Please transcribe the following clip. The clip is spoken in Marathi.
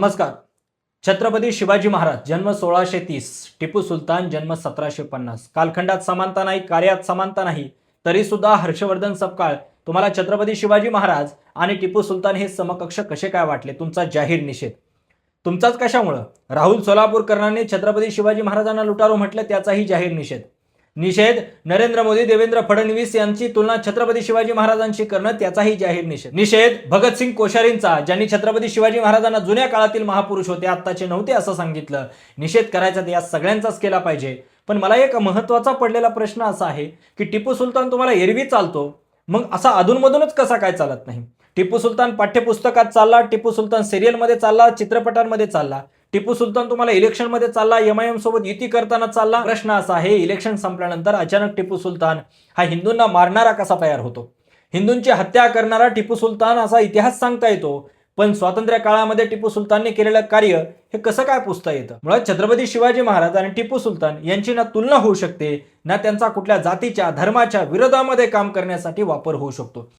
नमस्कार. छत्रपती शिवाजी महाराज जन्म 1630, टिपू सुलतान जन्म 1750. कालखंडात समानता नाही, कार्यात समानता नाही, तरी सुद्धा हर्षवर्धन सपकाळ तुम्हाला छत्रपती शिवाजी महाराज आणि टिपू सुलतान हे समकक्ष कसे काय वाटले? तुमचा जाहीर निषेध. तुमचाच कशामुळं? राहुल सोलापूरकरांनी छत्रपती शिवाजी महाराजांना लुटारू म्हटलं, त्याचाही जाहीर निषेध. नरेंद्र मोदी, देवेंद्र फडणवीस यांची तुलना छत्रपती शिवाजी महाराजांशी करणं, त्याचाही जाहीर निषेध. भगतसिंग कोश्यारींचा, ज्यांनी छत्रपती शिवाजी महाराजांना जुन्या काळातील महापुरुष होते, आत्ताचे नव्हते असं सांगितलं. निषेध करायचा तर या सगळ्यांचाच केला पाहिजे. पण मला एक महत्त्वाचा पडलेला प्रश्न असा आहे की टिपू सुलतान तुम्हाला एरवी चालतो, मग असा अधूनमधूनच कसा काय चालत नाही? टिपू सुलतान पाठ्यपुस्तकात चालला, टिपू सुलतान सिरियलमध्ये चालला, चित्रपटांमध्ये चालला. टिपू सुलतान तुम्हाला इलेक्शनमध्ये चालला, एमआयएम सोबत युती करताना चालला. प्रश्न असा आहे, इलेक्शन संपल्यानंतर अचानक टिपू सुलतान हा हिंदूंना मारणारा कसा तयार होतो? हिंदूंची हत्या करणारा टिपू सुलतान असा इतिहास सांगता येतो, पण स्वातंत्र्य काळामध्ये टिपू सुलतानने केलेलं कार्य हे कसं काय पुसता येतं? मुळात छत्रपती शिवाजी महाराज आणि टिपू सुलतान यांची ना तुलना होऊ शकते, ना त्यांचा कुठल्या जातीच्या धर्माच्या विरोधामध्ये काम करण्यासाठी वापर होऊ शकतो.